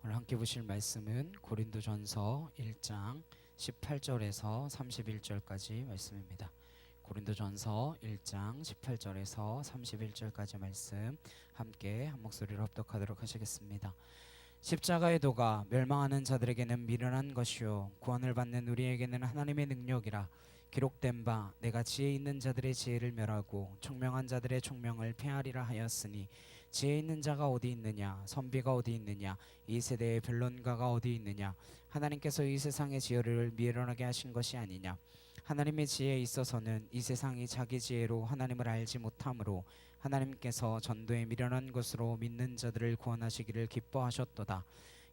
오늘 함께 보실 말씀은 고린도전서 1장 18절에서 31절까지 말씀입니다. 고린도전서 1장 18절에서 31절까지 말씀 함께 한 목소리로 합독하도록 하시겠습니다. 십자가의 도가 멸망하는 자들에게는 미련한 것이요 구원을 받는 우리에게는 하나님의 능력이라. 기록된 바 내가 지혜 있는 자들의 지혜를 멸하고 총명한 자들의 총명을 폐하리라 하였으니 지혜 있는 자가 어디 있느냐, 선비가 어디 있느냐, 이 세대의 변론가가 어디 있느냐. 하나님께서 이 세상의 지혜를 미련하게 하신 것이 아니냐. 하나님의 지혜에 있어서는 이 세상이 자기 지혜로 하나님을 알지 못하므로 하나님께서 전도에 미련한 것으로 믿는 자들을 구원하시기를 기뻐하셨도다.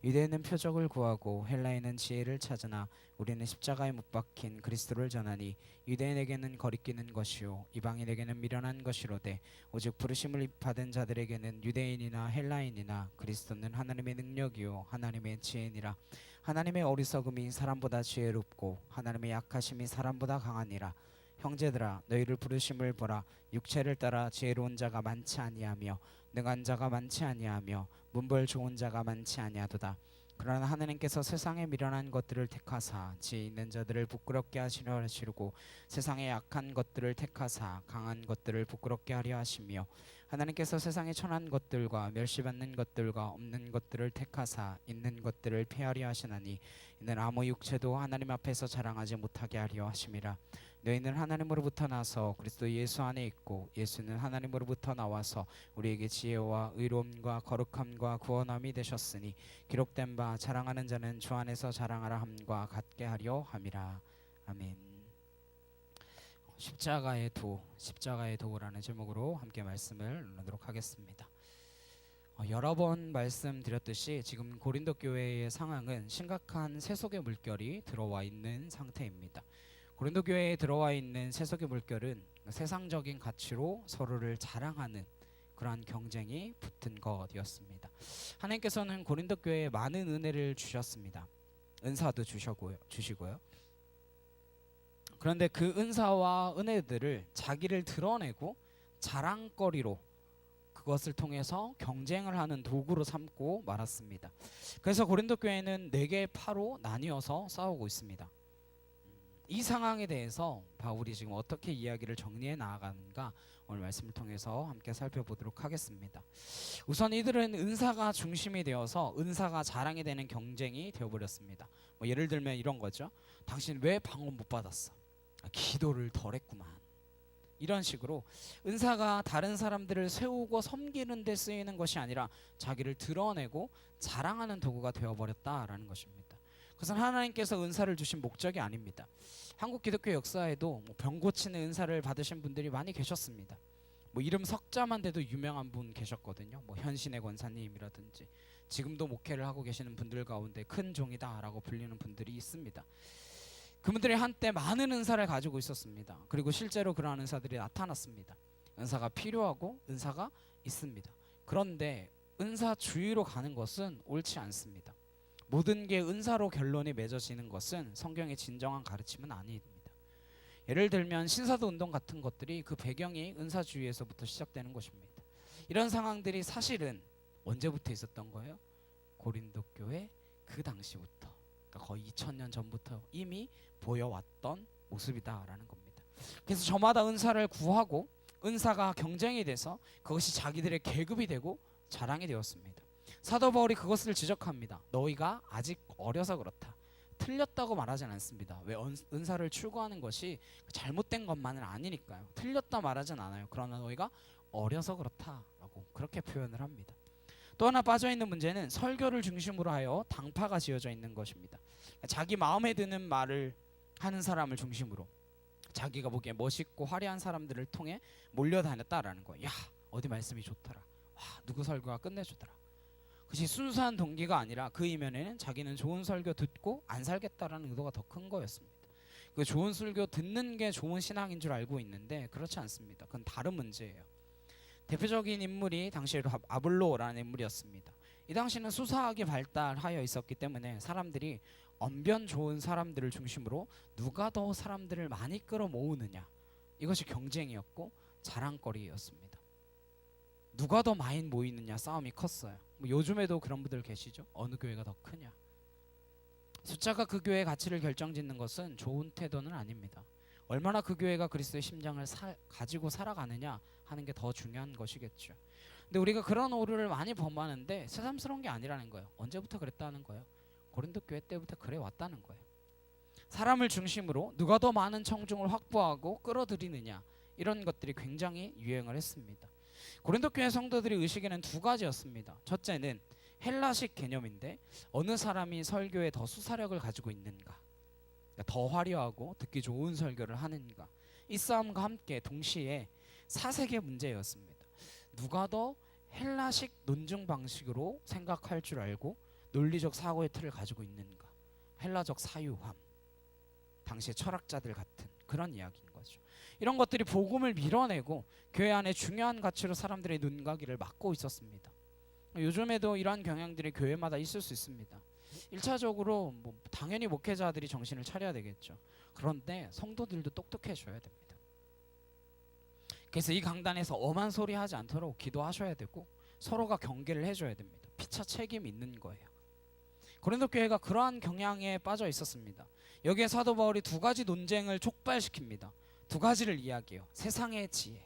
유대인은 표적을 구하고 헬라인은 지혜를 찾으나 우리는 십자가에 못 박힌 그리스도를 전하니 유대인에게는 거리끼는 것이요 이방인에게는 미련한 것이로되 오직 부르심을 받은 자들에게는 유대인이나 헬라인이나 그리스도는 하나님의 능력이요 하나님의 지혜니라. 하나님의 어리석음이 사람보다 지혜롭고 하나님의 약하심이 사람보다 강하니라. 형제들아 너희를 부르심을 보라. 육체를 따라 지혜로운 자가 많지 아니하며 능한 자가 많지 아니하며 문벌 좋은 자가 많지 아니하도다. 그러나 하나님께서 세상에 미련한 것들을 택하사 지혜 있는 자들을 부끄럽게 하시려 하시고 세상에 약한 것들을 택하사 강한 것들을 부끄럽게 하려 하시며 하나님께서 세상에 천한 것들과 멸시받는 것들과 없는 것들을 택하사 있는 것들을 폐하려 하시나니 이는 아무 육체도 하나님 앞에서 자랑하지 못하게 하려 하심이라. 너희는 하나님으로부터 나서 그리스도 예수 안에 있고 예수는 하나님으로부터 나와서 우리에게 지혜와 의로움과 거룩함과 구원함이 되셨으니 기록된 바 자랑하는 자는 주 안에서 자랑하라 함과 같게 하려 함이라. 아멘. 십자가의 도라는 제목으로 함께 말씀을 나누도록 하겠습니다. 여러 번 말씀드렸듯이 지금 고린도 교회의 상황은 심각한 세속의 물결이 들어와 있는 상태입니다. 고린도 교회에 들어와 있는 세속의 물결은 세상적인 가치로 서로를 자랑하는 그러한 경쟁이 붙은 것이었습니다. 하나님께서는 고린도 교회에 많은 은혜를 주셨습니다. 은사도 주시고요. 그런데 그 은사와 은혜들을 자기를 드러내고 자랑거리로 그것을 통해서 경쟁을 하는 도구로 삼고 말았습니다. 그래서 고린도 교회는 4개의 파로 나뉘어서 싸우고 있습니다. 이 상황에 대해서 바울이 지금 어떻게 이야기를 정리해 나아가는가 오늘 말씀을 통해서 함께 살펴보도록 하겠습니다. 우선 이들은 은사가 중심이 되어서 은사가 자랑이 되는 경쟁이 되어버렸습니다. 예를 들면 이런 거죠. 당신 왜 방언 못 받았어? 기도를 덜 했구만. 이런 식으로 은사가 다른 사람들을 세우고 섬기는 데 쓰이는 것이 아니라 자기를 드러내고 자랑하는 도구가 되어버렸다라는 것입니다. 그것은 하나님께서 은사를 주신 목적이 아닙니다. 한국 기독교 역사에도 병 고치는 은사를 받으신 분들이 많이 계셨습니다. 이름 석자만 돼도 유명한 분 계셨거든요. 현신의 권사님이라든지 지금도 목회를 하고 계시는 분들 가운데 큰 종이다라고 불리는 분들이 있습니다. 그분들이 한때 많은 은사를 가지고 있었습니다. 그리고 실제로 그러한 은사들이 나타났습니다. 은사가 필요하고 은사가 있습니다. 그런데 은사주의로 가는 것은 옳지 않습니다. 모든 게 은사로 결론이 맺어지는 것은 성경의 진정한 가르침은 아닙니다. 예를 들면 신사도 운동 같은 것들이 그 배경이 은사주의에서부터 시작되는 것입니다. 이런 상황들이 사실은 언제부터 있었던 거예요? 고린도 교회 그 당시부터, 그러니까 거의 2000년 전부터 이미 보여왔던 모습이다라는 겁니다. 그래서 저마다 은사를 구하고 은사가 경쟁이 돼서 그것이 자기들의 계급이 되고 자랑이 되었습니다. 사도 바울이 그것을 지적합니다. 너희가 아직 어려서 그렇다. 틀렸다고 말하진 않습니다. 왜 은사를 추구하는 것이 잘못된 것만은 아니니까요. 틀렸다 말하진 않아요. 그러나 너희가 어려서 그렇다라고 그렇게 표현을 합니다. 또 하나 빠져있는 문제는 설교를 중심으로 하여 당파가 지어져 있는 것입니다. 자기 마음에 드는 말을 하는 사람을 중심으로 자기가 보기에 멋있고 화려한 사람들을 통해 몰려다녔다라는 거예요. 야, 어디 말씀이 좋더라. 와, 누구 설교가 끝내주더라. 그것이 순수한 동기가 아니라 그 이면에는 자기는 좋은 설교 듣고 안 살겠다라는 의도가 더 큰 거였습니다. 그 좋은 설교 듣는 게 좋은 신앙인 줄 알고 있는데 그렇지 않습니다. 그건 다른 문제예요. 대표적인 인물이 당시에 아볼로라는 인물이었습니다. 이 당시는 수사학이 발달하여 있었기 때문에 사람들이 언변 좋은 사람들을 중심으로 누가 더 사람들을 많이 끌어모으느냐, 이것이 경쟁이었고 자랑거리였습니다. 누가 더 많이 모이느냐 싸움이 컸어요. 뭐 요즘에도 그런 분들 계시죠. 어느 교회가 더 크냐. 숫자가 그 교회의 가치를 결정짓는 것은 좋은 태도는 아닙니다. 얼마나 그 교회가 그리스도의 심장을 가지고 살아가느냐 하는 게 더 중요한 것이겠죠. 근데 우리가 그런 오류를 많이 범하는데 새삼스러운 게 아니라는 거예요. 언제부터 그랬다는 거예요? 고린도 교회 때부터 그래 왔다는 거예요. 사람을 중심으로 누가 더 많은 청중을 확보하고 끌어들이느냐, 이런 것들이 굉장히 유행을 했습니다. 고린도 교회 성도들의 의식에는 두 가지였습니다. 첫째는 헬라식 개념인데 어느 사람이 설교에 더 수사력을 가지고 있는가, 그러니까 더 화려하고 듣기 좋은 설교를 하는가. 이 싸움과 함께 동시에 사색의 문제였습니다. 누가 더 헬라식 논증 방식으로 생각할 줄 알고 논리적 사고의 틀을 가지고 있는가. 헬라적 사유함, 당시의 철학자들 같은 그런 이야기인 거죠. 이런 것들이 복음을 밀어내고 교회 안에 중요한 가치로 사람들의 눈가기를 막고 있었습니다. 요즘에도 이러한 경향들이 교회마다 있을 수 있습니다. 1차적으로 뭐 당연히 목회자들이 정신을 차려야 되겠죠. 그런데 성도들도 똑똑해져야 됩니다. 그래서 이 강단에서 엄한 소리 하지 않도록 기도하셔야 되고 서로가 경계를 해줘야 됩니다. 피차 책임이 있는 거예요. 고린도 교회가 그러한 경향에 빠져 있었습니다. 여기에 사도 바울이 두 가지 논쟁을 촉발시킵니다. 두 가지를 이야기해요. 세상의 지혜,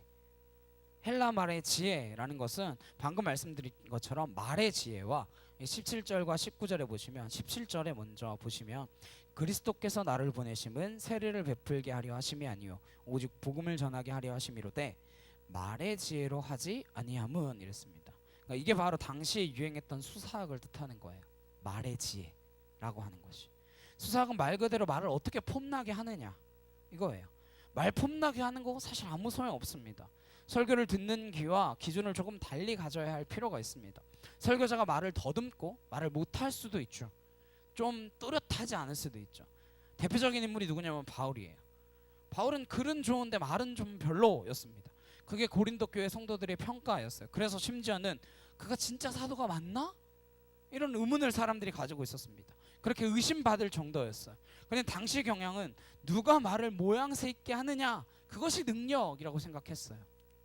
헬라 말의 지혜라는 것은 방금 말씀드린 것처럼 말의 지혜와 17절과 19절에 보시면 17절에 먼저 보시면 그리스도께서 나를 보내심은 세례를 베풀게 하려 하심이 아니요 오직 복음을 전하게 하려 하심이로되 말의 지혜로 하지 아니함은 이랬습니다. 그러니까 이게 바로 당시에 유행했던 수사학을 뜻하는 거예요. 말의 지혜라고 하는 것이. 수사학은 말 그대로 말을 어떻게 폼나게 하느냐 이거예요. 말 폼나게 하는 거 사실 아무 소용 없습니다. 설교를 듣는 귀와 기준을 조금 달리 가져야 할 필요가 있습니다. 설교자가 말을 더듬고 말을 못할 수도 있죠. 좀 또렷하지 않을 수도 있죠. 대표적인 인물이 누구냐면 바울이에요. 바울은 글은 좋은데 말은 좀 별로였습니다. 그게 고린도 교회 성도들의 평가였어요. 그래서 심지어는 그가 진짜 사도가 맞나? 이런 의문을 사람들이 가지고 있었습니다. 그렇게 의심받을 정도였어요. 그런데 당시 경향은 누가 말을 모양새 있게 하느냐, 그것이 능력이라고 생각했어요.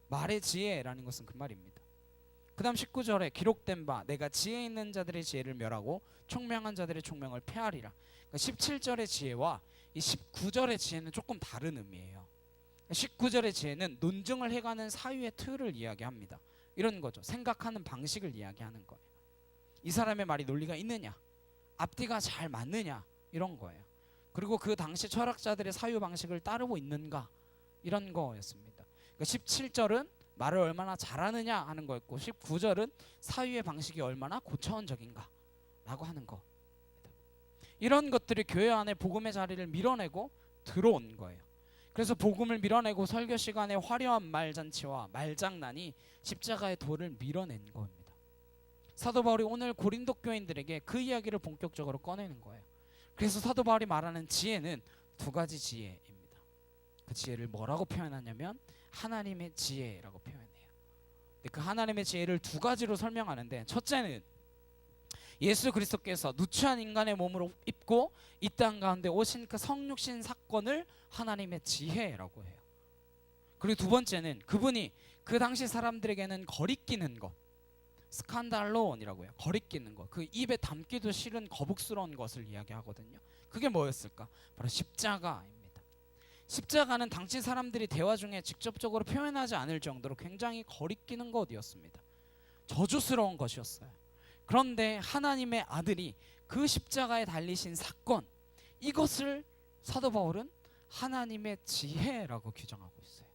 말의 지혜라는 것은 그 말입니다. 그 다음 19절에 기록된 바 내가 지혜 있는 자들의 지혜를 멸하고 총명한 자들의 총명을 폐하리라. 그러니까 17절의 지혜와 이 19절의 지혜는 조금 다른 의미예요. 19절의 지혜는 논증을 해가는 사유의 틀을 이야기합니다. 이런 거죠. 생각하는 방식을 이야기하는 거예요. 이 사람의 말이 논리가 있느냐, 앞뒤가 잘 맞느냐, 이런 거예요. 그리고 그 당시 철학자들의 사유 방식을 따르고 있는가, 이런 거였습니다. 그러니까 17절은 말을 얼마나 잘하느냐 하는 거였고 19절은 사유의 방식이 얼마나 고차원적인가 라고 하는 거. 이런 것들이 교회 안에 복음의 자리를 밀어내고 들어온 거예요. 그래서 복음을 밀어내고 설교 시간에 화려한 말잔치와 말장난이 십자가의 도를 밀어낸 겁니다. 사도 바울이 오늘 고린도 교인들에게 그 이야기를 본격적으로 꺼내는 거예요. 그래서 사도 바울이 말하는 지혜는 두 가지 지혜입니다. 그 지혜를 뭐라고 표현하냐면 하나님의 지혜라고 표현해요. 근데 그 하나님의 지혜를 두 가지로 설명하는데, 첫째는 예수 그리스도께서 누추한 인간의 몸으로 입고 이 땅 가운데 오신 그 성육신 사건을 하나님의 지혜라고 해요. 그리고 두 번째는 그분이 그 당시 사람들에게는 거리끼는 것, 스칸달론이라고 해요. 거리끼는 것, 그 입에 담기도 싫은 거북스러운 것을 이야기하거든요. 그게 뭐였을까? 바로 십자가입니다. 십자가는 당시 사람들이 대화 중에 직접적으로 표현하지 않을 정도로 굉장히 거리끼는 것이었습니다. 저주스러운 것이었어요. 그런데 하나님의 아들이 그 십자가에 달리신 사건, 이것을 사도 바울은 하나님의 지혜라고 규정하고 있어요.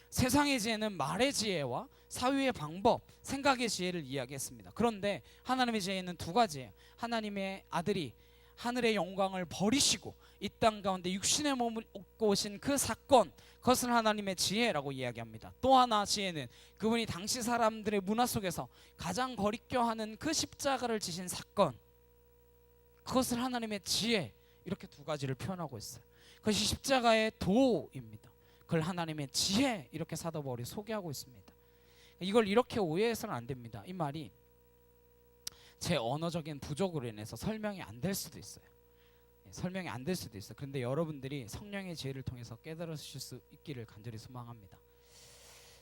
세상의 지혜는 말의 지혜와 사유의 방법, 생각의 지혜를 이야기했습니다. 그런데 하나님의 지혜는 두 가지예요. 하나님의 아들이 하늘의 영광을 버리시고 이 땅 가운데 육신의 몸을 입고 오신 그 사건, 그것을 하나님의 지혜라고 이야기합니다. 또 하나 지혜는 그분이 당시 사람들의 문화 속에서 가장 거리껴하는 그 십자가를 지신 사건, 그것을 하나님의 지혜, 이렇게 두 가지를 표현하고 있어요. 그것이 십자가의 도입니다. 그걸 하나님의 지혜, 이렇게 사도 바울이 소개하고 있습니다. 이걸 이렇게 오해해서는 안 됩니다. 이 말이 제 언어적인 부족으로 인해서 설명이 안 될 수도 있어요. 설명이 안 될 수도 있어요. 그런데 여러분들이 성령의 지혜를 통해서 깨달으실 수 있기를 간절히 소망합니다.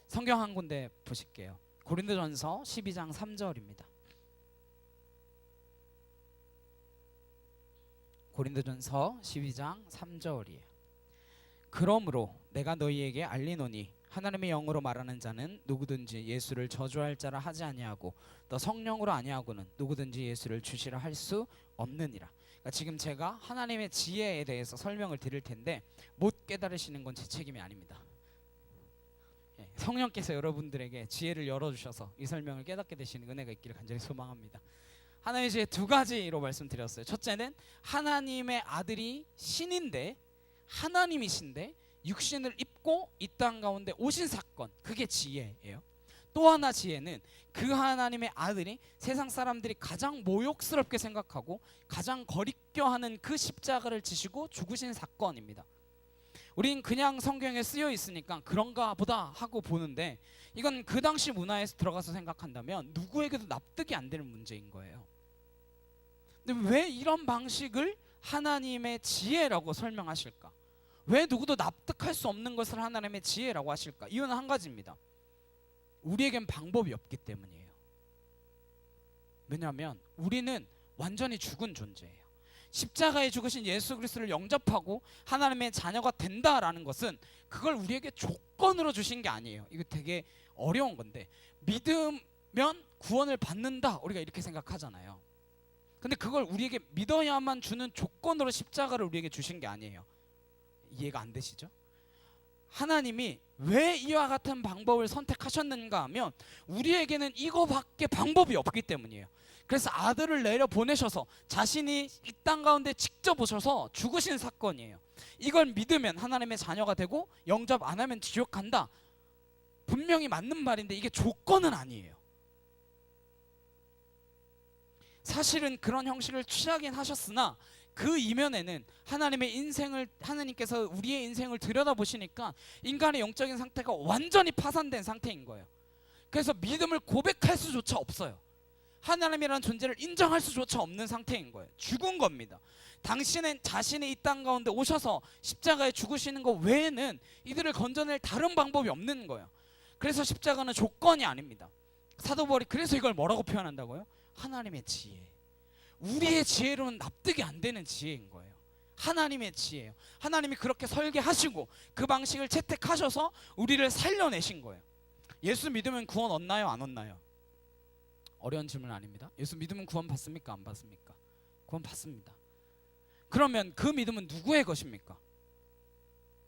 성경 한 군데 보실게요. 고린도전서 12장 3절입니다. 고린도전서 12장 3절이에요. 그러므로 내가 너희에게 알리노니 하나님의 영으로 말하는 자는 누구든지 예수를 저주할 자라 하지 아니하고 또 성령으로 아니하고는 누구든지 예수를 주시라 할 수 없느니라. 그러니까 지금 제가 하나님의 지혜에 대해서 설명을 드릴 텐데 못 깨달으시는 건 제 책임이 아닙니다. 성령께서 여러분들에게 지혜를 열어주셔서 이 설명을 깨닫게 되시는 은혜가 있기를 간절히 소망합니다. 하나님의 지혜 두 가지로 말씀드렸어요. 첫째는 하나님의 아들이 신인데 하나님이신데 육신을 입고 이 땅 가운데 오신 사건, 그게 지혜예요. 또 하나 지혜는 그 하나님의 아들이 세상 사람들이 가장 모욕스럽게 생각하고 가장 거리껴하는 그 십자가를 지시고 죽으신 사건입니다. 우린 그냥 성경에 쓰여 있으니까 그런가 보다 하고 보는데 이건 그 당시 문화에서 들어가서 생각한다면 누구에게도 납득이 안 되는 문제인 거예요. 근데 왜 이런 방식을 하나님의 지혜라고 설명하실까? 왜 누구도 납득할 수 없는 것을 하나님의 지혜라고 하실까? 이유는 한 가지입니다. 우리에겐 방법이 없기 때문이에요. 왜냐하면 우리는 완전히 죽은 존재예요. 십자가에 죽으신 예수 그리스도를 영접하고 하나님의 자녀가 된다라는 것은 그걸 우리에게 조건으로 주신 게 아니에요. 이거 되게 어려운 건데 믿으면 구원을 받는다 우리가 이렇게 생각하잖아요. 근데 그걸 우리에게 믿어야만 주는 조건으로 십자가를 우리에게 주신 게 아니에요. 이해가 안 되시죠? 하나님이 왜 이와 같은 방법을 선택하셨는가 하면 우리에게는 이거밖에 방법이 없기 때문이에요. 그래서 아들을 내려 보내셔서 자신이 이 땅 가운데 직접 오셔서 죽으신 사건이에요. 이걸 믿으면 하나님의 자녀가 되고 영접 안 하면 지옥 간다. 분명히 맞는 말인데 이게 조건은 아니에요. 사실은 그런 형식을 취하긴 하셨으나 그 이면에는 하나님께서 우리의 인생을 들여다보시니까 인간의 영적인 상태가 완전히 파산된 상태인 거예요. 그래서 믿음을 고백할 수조차 없어요. 하나님이라는 존재를 인정할 수조차 없는 상태인 거예요. 죽은 겁니다. 당신은 자신이 이 땅 가운데 오셔서 십자가에 죽으시는 것 외에는 이들을 건져낼 다른 방법이 없는 거예요. 그래서 십자가는 조건이 아닙니다. 사도 바울이 그래서 이걸 뭐라고 표현한다고요? 하나님의 지혜. 우리의 지혜로는 납득이 안 되는 지혜인 거예요. 하나님의 지혜예요. 하나님이 그렇게 설계하시고 그 방식을 채택하셔서 우리를 살려내신 거예요. 예수 믿으면 구원 얻나요? 안 얻나요? 어려운 질문 아닙니다. 예수 믿으면 구원 받습니까? 안 받습니까? 구원 받습니다. 그러면 그 믿음은 누구의 것입니까?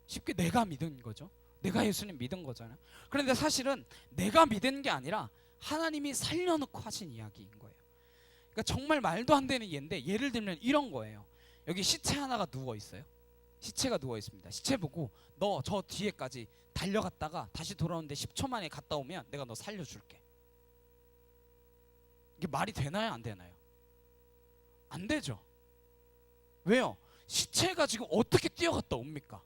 쉽게 내가 믿은 거죠. 내가 예수님 믿은 거잖아요. 그런데 사실은 내가 믿은 게 아니라 하나님이 살려놓고 하신 이야기인 거예요. 그러니까 정말 말도 안 되는 예인데 예를 들면 이런 거예요. 여기 시체 하나가 누워 있어요. 시체가 누워 있습니다. 시체 보고 너 저 뒤에까지 달려갔다가 다시 돌아오는데 10초 만에 갔다 오면 내가 너 살려줄게. 이게 말이 되나요? 안 되나요? 안 되죠. 왜요? 시체가 지금 어떻게 뛰어갔다 옵니까?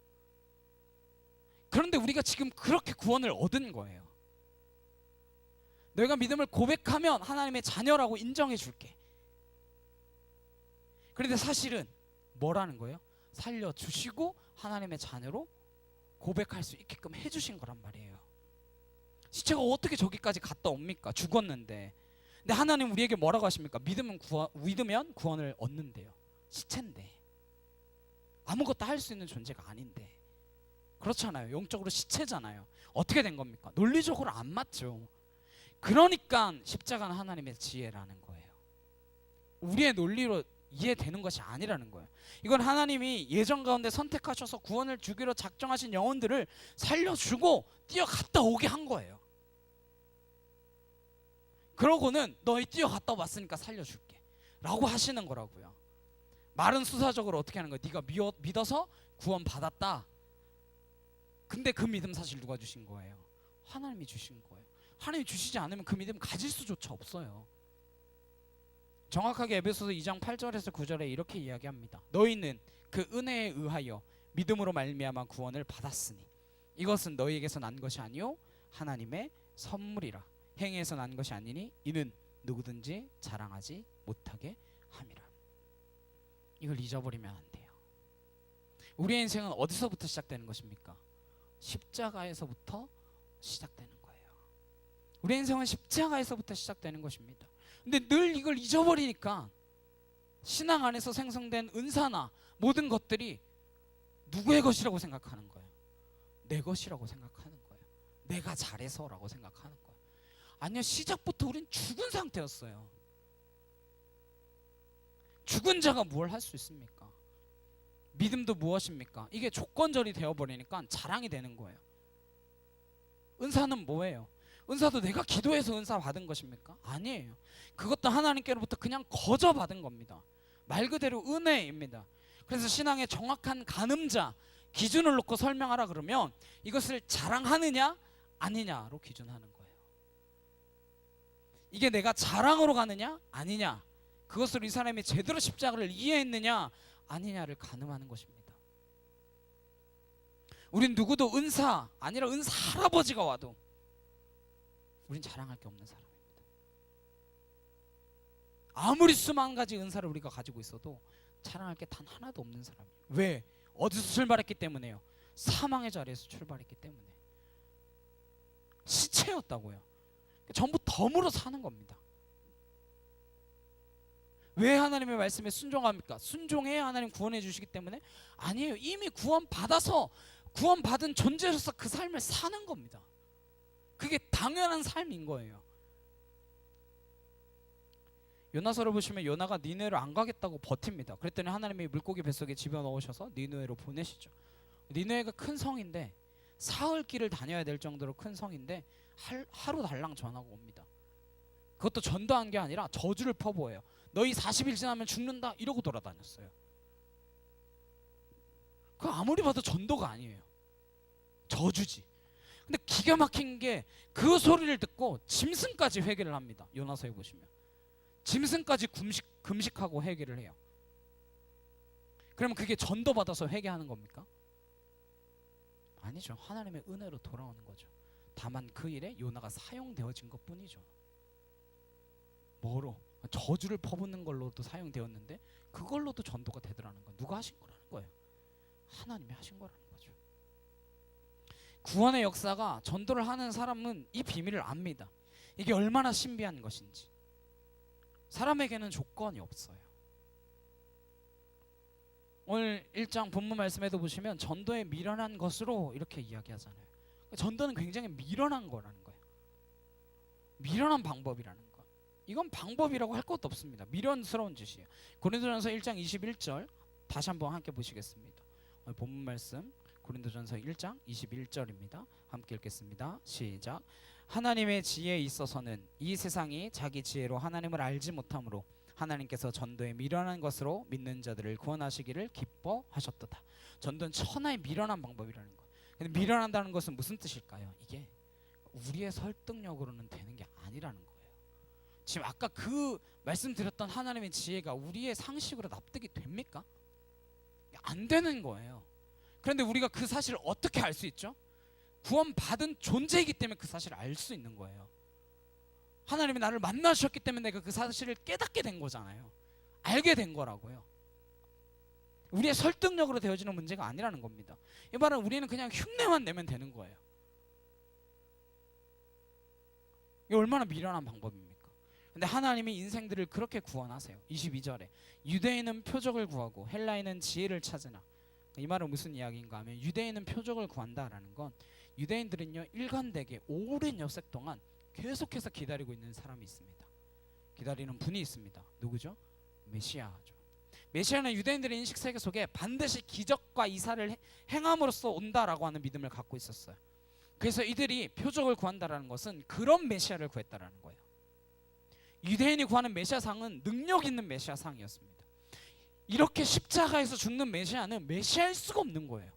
그런데 우리가 지금 그렇게 구원을 얻은 거예요. 너희가 믿음을 고백하면 하나님의 자녀라고 인정해 줄게. 그런데 사실은 뭐라는 거예요? 살려주시고 하나님의 자녀로 고백할 수 있게끔 해주신 거란 말이에요. 시체가 어떻게 저기까지 갔다 옵니까? 죽었는데. 근데 하나님 우리에게 뭐라고 하십니까? 믿으면 구원을 얻는데요. 시체인데. 아무것도 할 수 있는 존재가 아닌데. 그렇잖아요. 영적으로 시체잖아요. 어떻게 된 겁니까? 논리적으로 안 맞죠. 그러니까 십자가는 하나님의 지혜라는 거예요. 우리의 논리로 이해되는 것이 아니라는 거예요. 이건 하나님이 예전 가운데 선택하셔서 구원을 주기로 작정하신 영혼들을 살려주고 뛰어갔다 오게 한 거예요. 그러고는 너희 뛰어갔다 왔으니까 살려줄게 라고 하시는 거라고요. 말은 수사적으로 어떻게 하는 거예요? 네가 믿어서 구원 받았다. 근데 그 믿음 사실 누가 주신 거예요? 하나님이 주신 거예요. 하나님이 주시지 않으면 그 믿음 가질 수조차 없어요. 정확하게 에베소서 2장 8절에서 9절에 이렇게 이야기합니다. 너희는 그 은혜에 의하여 믿음으로 말미암아 구원을 받았으니 이것은 너희에게서 난 것이 아니요 하나님의 선물이라. 행위에서 난 것이 아니니 이는 누구든지 자랑하지 못하게 함이라. 이걸 잊어버리면 안 돼요. 우리의 인생은 어디서부터 시작되는 것입니까? 십자가에서부터 시작되는 거예요. 우리 인생은 십자가에서부터 시작되는 것입니다. 근데 늘 이걸 잊어버리니까 신앙 안에서 생성된 은사나 모든 것들이 누구의 것이라고 생각하는 거예요. 내 것이라고 생각하는 거예요. 내가 잘해서라고 생각하는 거예요. 아니요, 시작부터 우린 죽은 상태였어요. 죽은 자가 뭘 할 수 있습니까? 믿음도 무엇입니까? 이게 조건절이 되어버리니까 자랑이 되는 거예요. 은사는 뭐예요? 은사도 내가 기도해서 은사 받은 것입니까? 아니에요. 그것도 하나님께로부터 그냥 거저 받은 겁니다. 말 그대로 은혜입니다. 그래서 신앙의 정확한 가늠자 기준을 놓고 설명하라 그러면 이것을 자랑하느냐 아니냐로 기준하는 거예요. 이게 내가 자랑으로 가느냐 아니냐, 그것으로 이 사람이 제대로 십자가를 이해했느냐 아니냐를 가늠하는 것입니다. 우린 누구도 은사 아니라 은사 할아버지가 와도 우린 자랑할 게 없는 사람입니다. 아무리 수만 가지 은사를 우리가 가지고 있어도 자랑할 게 단 하나도 없는 사람이에요. 왜? 어디서 출발했기 때문에요? 사망의 자리에서 출발했기 때문에. 시체였다고요. 전부 덤으로 사는 겁니다. 왜 하나님의 말씀에 순종합니까? 순종해야 하나님 구원해 주시기 때문에? 아니에요. 이미 구원받아서 구원받은 존재로서 그 삶을 사는 겁니다. 그게 당연한 삶인 거예요. 요나서를 보시면 요나가 니느웨를 안 가겠다고 버팁니다. 그랬더니 하나님이 물고기 뱃속에 집어넣으셔서 니느웨로 보내시죠. 니느웨가 큰 성인데 사흘 길을 다녀야 될 정도로 큰 성인데 하루 달랑 전하고 옵니다. 그것도 전도한 게 아니라 저주를 퍼부어요. 너희 40일 지나면 죽는다 이러고 돌아다녔어요. 그거 아무리 봐도 전도가 아니에요. 저주지. 근데 기가 막힌 게 그 소리를 듣고 짐승까지 회개를 합니다. 요나서에 보시면 짐승까지 금식하고 회개를 해요. 그러면 그게 전도받아서 회개하는 겁니까? 아니죠. 하나님의 은혜로 돌아오는 거죠. 다만 그 일에 요나가 사용되어진 것뿐이죠. 뭐로? 저주를 퍼붓는 걸로도 사용되었는데 그걸로도 전도가 되더라는 건 누가 하신 거라는 거예요. 하나님이 하신 거라는 거죠. 구원의 역사가 전도를 하는 사람은 이 비밀을 압니다. 이게 얼마나 신비한 것인지. 사람에게는 조건이 없어요. 오늘 1장 본문 말씀에도 보시면 전도의 미련한 것으로 이렇게 이야기하잖아요. 전도는 굉장히 미련한 거라는 거예요. 미련한 방법이라는 거. 이건 방법이라고 할 것도 없습니다. 미련스러운 짓이에요. 고린도전서 1장 21절 다시 한번 함께 보시겠습니다. 오늘 본문 말씀 고린도전서 1장 21절입니다. 함께 읽겠습니다. 시작. 하나님의 지혜에 있어서는 이 세상이 자기 지혜로 하나님을 알지 못하므로 하나님께서 전도에 미련한 것으로 믿는 자들을 구원하시기를 기뻐하셨도다. 전도는 천하의 미련한 방법이라는 거. 근데 미련한다는 것은 무슨 뜻일까요? 이게 우리의 설득력으로는 되는 게 아니라는 거예요. 지금 아까 그 말씀드렸던 하나님의 지혜가 우리의 상식으로 납득이 됩니까? 안 되는 거예요. 그런데 우리가 그 사실을 어떻게 알 수 있죠? 구원받은 존재이기 때문에 그 사실을 알 수 있는 거예요. 하나님이 나를 만나셨기 때문에 내가 그 사실을 깨닫게 된 거잖아요. 알게 된 거라고요. 우리의 설득력으로 되어지는 문제가 아니라는 겁니다. 이 말은 우리는 그냥 흉내만 내면 되는 거예요. 이게 얼마나 미련한 방법입니까? 근데 하나님이 인생들을 그렇게 구원하세요. 22절에 유대인은 표적을 구하고 헬라인은 지혜를 찾으나. 이 말은 무슨 이야기인가 하면 유대인은 표적을 구한다라는 건 유대인들은요 일관되게 오랜 여색 동안 계속해서 기다리고 있는 사람이 있습니다. 기다리는 분이 있습니다. 누구죠? 메시아죠. 메시아는 유대인들의 인식 세계 속에 반드시 기적과 이사를 행함으로써 온다라고 하는 믿음을 갖고 있었어요. 그래서 이들이 표적을 구한다라는 것은 그런 메시아를 구했다라는 거예요. 유대인이 구하는 메시아상은 능력 있는 메시아상이었습니다. 이렇게 십자가에서 죽는 메시아는 메시아일 수가 없는 거예요.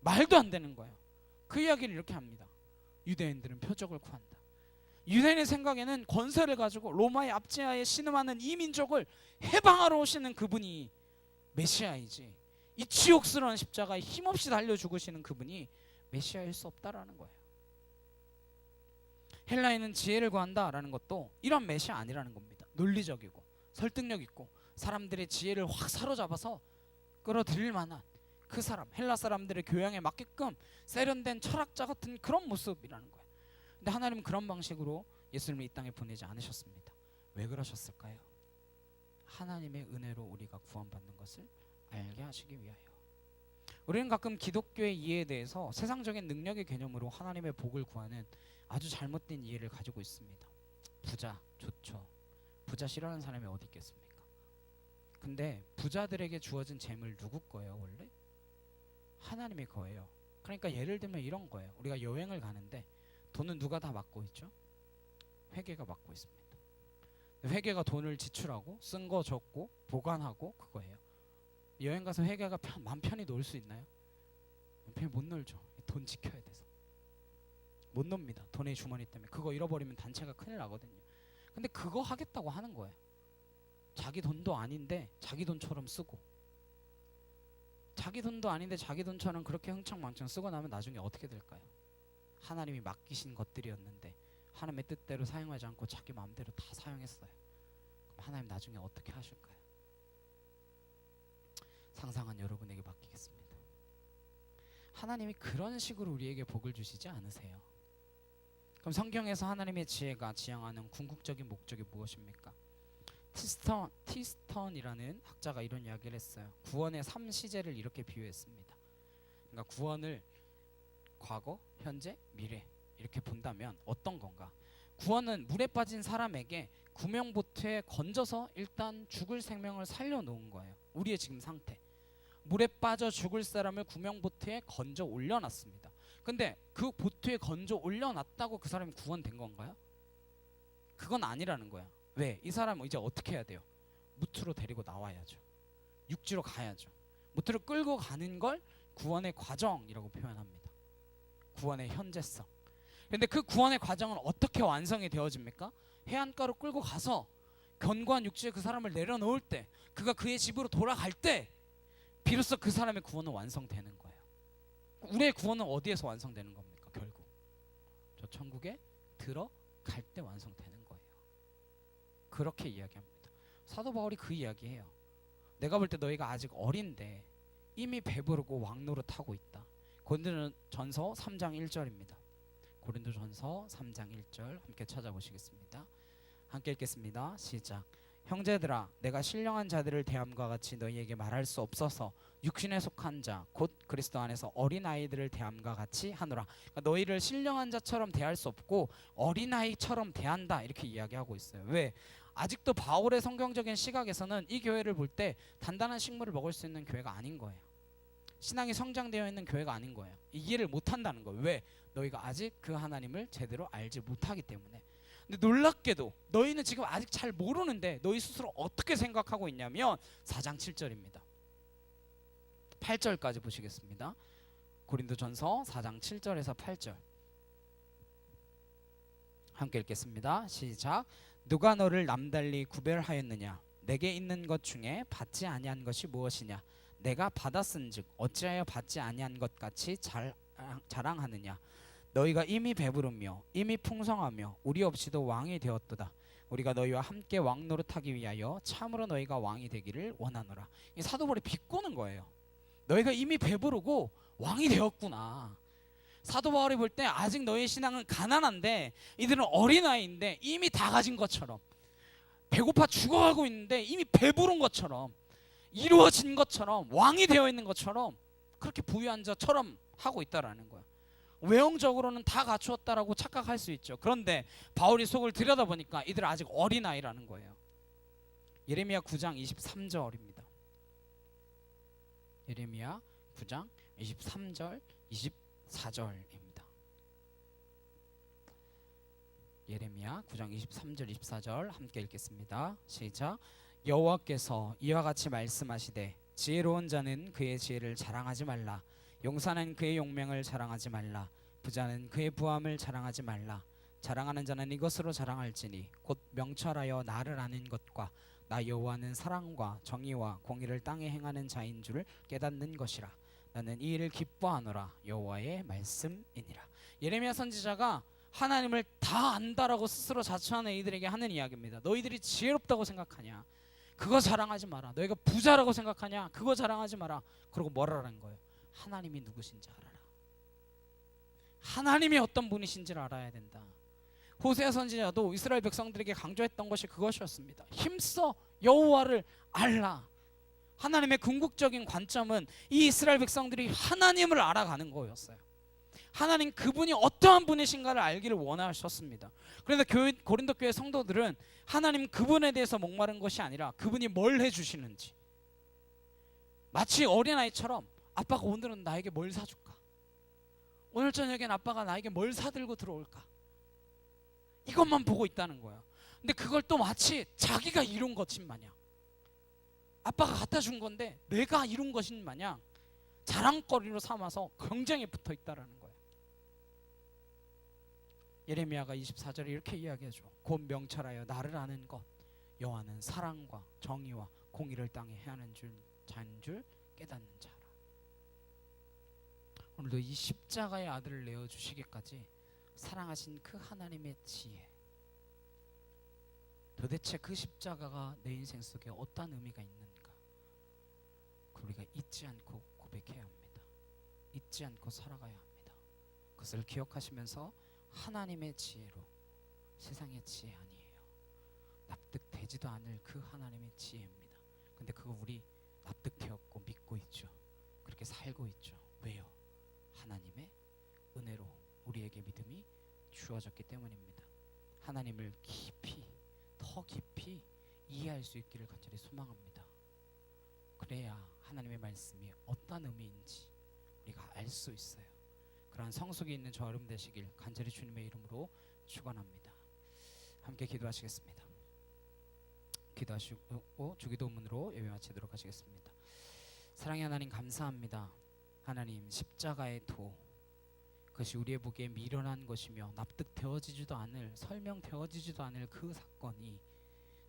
말도 안 되는 거예요. 그 이야기를 이렇게 합니다. 유대인들은 표적을 구한다. 유대인의 생각에는 권세를 가지고 로마의 압제하에 신음하는 이 민족을 해방하러 오시는 그분이 메시아이지, 이 치욕스러운 십자가에 힘없이 달려 죽으시는 그분이 메시아일 수 없다라는 거예요. 헬라인은 지혜를 구한다라는 것도 이런 메시아 아니라는 겁니다. 논리적이고 설득력 있고 사람들의 지혜를 확 사로잡아서 끌어들일 만한 그 사람, 헬라 사람들의 교양에 맞게끔 세련된 철학자 같은 그런 모습이라는 거예요. 근데 하나님은 그런 방식으로 예수님을 이 땅에 보내지 않으셨습니다. 왜 그러셨을까요? 하나님의 은혜로 우리가 구원받는 것을 알게 하시기 위하여. 우리는 가끔 기독교의 이해에 대해서 세상적인 능력의 개념으로 하나님의 복을 구하는 아주 잘못된 이해를 가지고 있습니다. 부자 좋죠. 부자 싫어하는 사람이 어디 있겠습니까? 근데 부자들에게 주어진 재물 누구 거예요 원래? 하나님의 거예요. 그러니까 예를 들면 이런 거예요. 우리가 여행을 가는데 돈은 누가 다 맡고 있죠? 회계가 맡고 있습니다. 회계가 돈을 지출하고 쓴 거 적고 보관하고 그거예요. 여행 가서 회계가 맘 편히 놀 수 있나요? 맘 편히 못 놀죠. 돈 지켜야 돼서 못 놉니다. 돈의 주머니 때문에. 그거 잃어버리면 단체가 큰일 나거든요. 근데 그거 하겠다고 하는 거예요. 자기 돈도 아닌데 자기 돈처럼 쓰고, 자기 돈도 아닌데 자기 돈처럼 그렇게 흥청망청 쓰고 나면 나중에 어떻게 될까요? 하나님이 맡기신 것들이었는데 하나님의 뜻대로 사용하지 않고 자기 마음대로 다 사용했어요. 그럼 하나님 나중에 어떻게 하실까요? 상상한 여러분에게 맡기겠습니다. 하나님이 그런 식으로 우리에게 복을 주시지 않으세요. 그럼 성경에서 하나님의 지혜가 지향하는 궁극적인 목적이 무엇입니까? 티스턴이라는 학자가 이런 이야기를 했어요. 구원의 3시제를 이렇게 비유했습니다. 그러니까 구원을 과거, 현재, 미래 이렇게 본다면 어떤 건가? 구원은 물에 빠진 사람에게 구명보트에 건져서 일단 죽을 생명을 살려놓은 거예요. 우리의 지금 상태. 물에 빠져 죽을 사람을 구명보트에 건져 올려놨습니다. 근데 그 보트에 건져 올려놨다고 그 사람이 구원된 건가요? 그건 아니라는 거야. 왜? 이 사람은 이제 어떻게 해야 돼요? 무트로 데리고 나와야죠. 육지로 가야죠. 무트를 끌고 가는 걸 구원의 과정이라고 표현합니다. 구원의 현재성. 그런데 그 구원의 과정은 어떻게 완성이 되어집니까? 해안가로 끌고 가서 견고한 육지에 그 사람을 내려놓을 때, 그가 그의 집으로 돌아갈 때 비로소 그 사람의 구원은 완성되는 거예요. 우리의 구원은 어디에서 완성되는 겁니까? 결국 저 천국에 들어갈 때 완성되는 거예요. 그렇게 이야기합니다. 사도 바울이 그 이야기해요. 내가 볼 때 너희가 아직 어린데 이미 배부르고 왕노릇하고 있다. 고린도전서 3장 1절입니다. 고린도전서 3장 1절 함께 찾아보시겠습니다. 함께 읽겠습니다. 시작. 형제들아, 내가 신령한 자들을 대함과 같이 너희에게 말할 수 없어서 육신에 속한 자 곧 그리스도 안에서 어린아이들을 대함과 같이 하노라. 그러니까 너희를 신령한 자처럼 대할 수 없고 어린아이처럼 대한다 이렇게 이야기하고 있어요. 왜? 아직도 바울의 성경적인 시각에서는 이 교회를 볼 때 단단한 식물을 먹을 수 있는 교회가 아닌 거예요. 신앙이 성장되어 있는 교회가 아닌 거예요. 이해를 못한다는 거예요. 왜? 너희가 아직 그 하나님을 제대로 알지 못하기 때문에. 근데 놀랍게도 너희는 지금 아직 잘 모르는데 너희 스스로 어떻게 생각하고 있냐면 4장 7절입니다. 8절까지 보시겠습니다. 고린도전서 4장 7절에서 8절 함께 읽겠습니다. 시작. 누가 너를 남달리 구별하였느냐? 내게 있는 것 중에 받지 아니한 것이 무엇이냐? 내가 받았은즉 어찌하여 받지 아니한 것 같이 자랑하느냐? 너희가 이미 배부르며 이미 풍성하며 우리 없이도 왕이 되었도다. 우리가 너희와 함께 왕노릇하기 위하여 참으로 너희가 왕이 되기를 원하노라. 이 사도 바울이 비꼬는 거예요. 너희가 이미 배부르고 왕이 되었구나. 사도 바울이 볼 때 아직 너희의 신앙은 가난한데 이들은 어린아이인데 이미 다 가진 것처럼, 배고파 죽어가고 있는데 이미 배부른 것처럼, 이루어진 것처럼, 왕이 되어 있는 것처럼 그렇게 부유한 자처럼 하고 있다라는 거야. 외형적으로는 다 갖추었다라고 착각할 수 있죠. 그런데 바울이 속을 들여다보니까 이들은 아직 어린아이라는 거예요. 예레미야 9장 23절입니다. 예레미야 9장 23절 24절입니다. 예레미야 9장 23절 24절 함께 읽겠습니다. 시작. 여호와께서 이와 같이 말씀하시되 지혜로운 자는 그의 지혜를 자랑하지 말라. 용사는 그의 용맹을 자랑하지 말라. 부자는 그의 부함을 자랑하지 말라. 자랑하는 자는 이것으로 자랑할지니 곧 명철하여 나를 아는 것과 나 여호와는 사랑과 정의와 공의를 땅에 행하는 자인 줄을 깨닫는 것이라. 나는 이 일을 기뻐하노라. 여호와의 말씀이니라. 예레미야 선지자가 하나님을 다 안다라고 스스로 자처하는 이들에게 하는 이야기입니다. 너희들이 지혜롭다고 생각하냐? 그거 자랑하지 마라. 너희가 부자라고 생각하냐? 그거 자랑하지 마라. 그러고 뭐라는 거예요? 하나님이 누구신지 알아라. 하나님이 어떤 분이신지를 알아야 된다. 호세아 선지자도 이스라엘 백성들에게 강조했던 것이 그것이었습니다. 힘써 여호와를 알라. 하나님의 궁극적인 관점은 이 이스라엘 백성들이 하나님을 알아가는 거였어요. 하나님 그분이 어떠한 분이신가를 알기를 원하셨습니다. 그래서 고린도 교회 성도들은 하나님 그분에 대해서 목마른 것이 아니라 그분이 뭘 해주시는지, 마치 어린아이처럼 아빠가 오늘은 나에게 뭘 사줄까, 오늘 저녁엔 아빠가 나에게 뭘 사들고 들어올까, 이것만 보고 있다는 거야. 근데 그걸 또 마치 자기가 이룬 것인 마냥, 아빠가 갖다 준 건데 내가 이룬 것인 마냥 자랑거리로 삼아서 경쟁에 붙어 있다라는 거야. 예레미야가 24절에 이렇게 이야기하죠. 곧 명철하여 나를 아는 것, 여호와는 사랑과 정의와 공의를 땅에 행하는 자인 줄 깨닫는 자라. 오늘도 이 십자가의 아들을 내어주시기까지 사랑하신 그 하나님의 지혜, 도대체 그 십자가가 내 인생 속에 어떤 의미가 있는가, 우리가 잊지 않고 고백해야 합니다. 잊지 않고 살아가야 합니다. 그것을 기억하시면서 하나님의 지혜로, 세상의 지혜 아니에요, 납득되지도 않을 그 하나님의 지혜입니다. 근데 그거 우리 납득되었고 믿고 있죠. 그렇게 살고 있죠. 왜요? 하나님의 은혜로 우리에게 믿음이 주어졌기 때문입니다. 하나님을 깊이, 더 깊이 이해할 수 있기를 간절히 소망합니다. 그래야 하나님의 말씀이 어떤 의미인지 우리가 알 수 있어요. 그러한 성숙이 있는 저 여러분 되시길 간절히 주님의 이름으로 축원합니다. 함께 기도하시겠습니다. 기도하시고 주기도문으로 예배 마치도록 하시겠습니다. 사랑의 하나님, 감사합니다. 하나님, 십자가의 도, 그것이 우리의 보기에 미련한 것이며 납득되어지지도 않을, 설명되어지지도 않을 그 사건이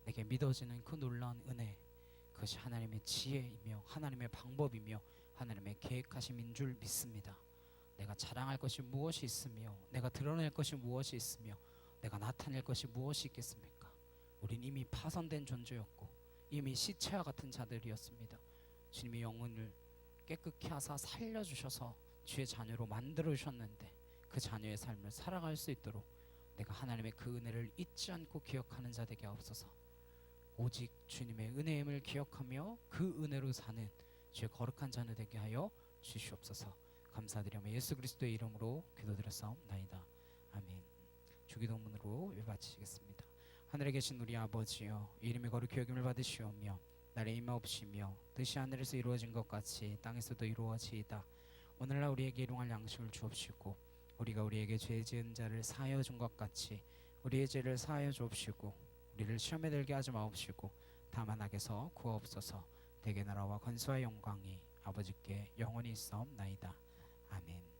내게 믿어지는 그 놀라운 은혜, 그것이 하나님의 지혜이며 하나님의 방법이며 하나님의 계획하심인 줄 믿습니다. 내가 자랑할 것이 무엇이 있으며 내가 드러낼 것이 무엇이 있으며 내가 나타낼 것이 무엇이 있겠습니까? 우린 이미 파손된 존재였고 이미 시체와 같은 자들이었습니다. 주님이 영혼을 깨끗히 하사 살려주셔서 주의 자녀로 만들어주셨는데 그 자녀의 삶을 살아갈 수 있도록 내가 하나님의 그 은혜를 잊지 않고 기억하는 자 되게 하옵소서. 오직 주님의 은혜임을 기억하며 그 은혜로 사는 주의 거룩한 자녀 되게 하여 주시옵소서. 감사드리며 예수 그리스도의 이름으로 기도드렸사옵나이다. 아멘. 주기도문으로 예배 마치겠습니다. 하늘에 계신 우리 아버지여, 이름이 거룩히 여김을 받으시오며 나를 임하옵시며 뜻이 하늘에서 이루어진 것 같이 땅에서도 이루어지이다. 오늘날 우리에게 일용할 양식을 주옵시고 우리가 우리에게 죄 지은 자를 사하여 준 것 같이 우리의 죄를 사하여 주옵시고 우리를 시험에 들게 하지 마옵시고 다만 악에서 구하옵소서. 대개 나라와 권세와 영광이 아버지께 영원히 있사옵나이다. 아멘.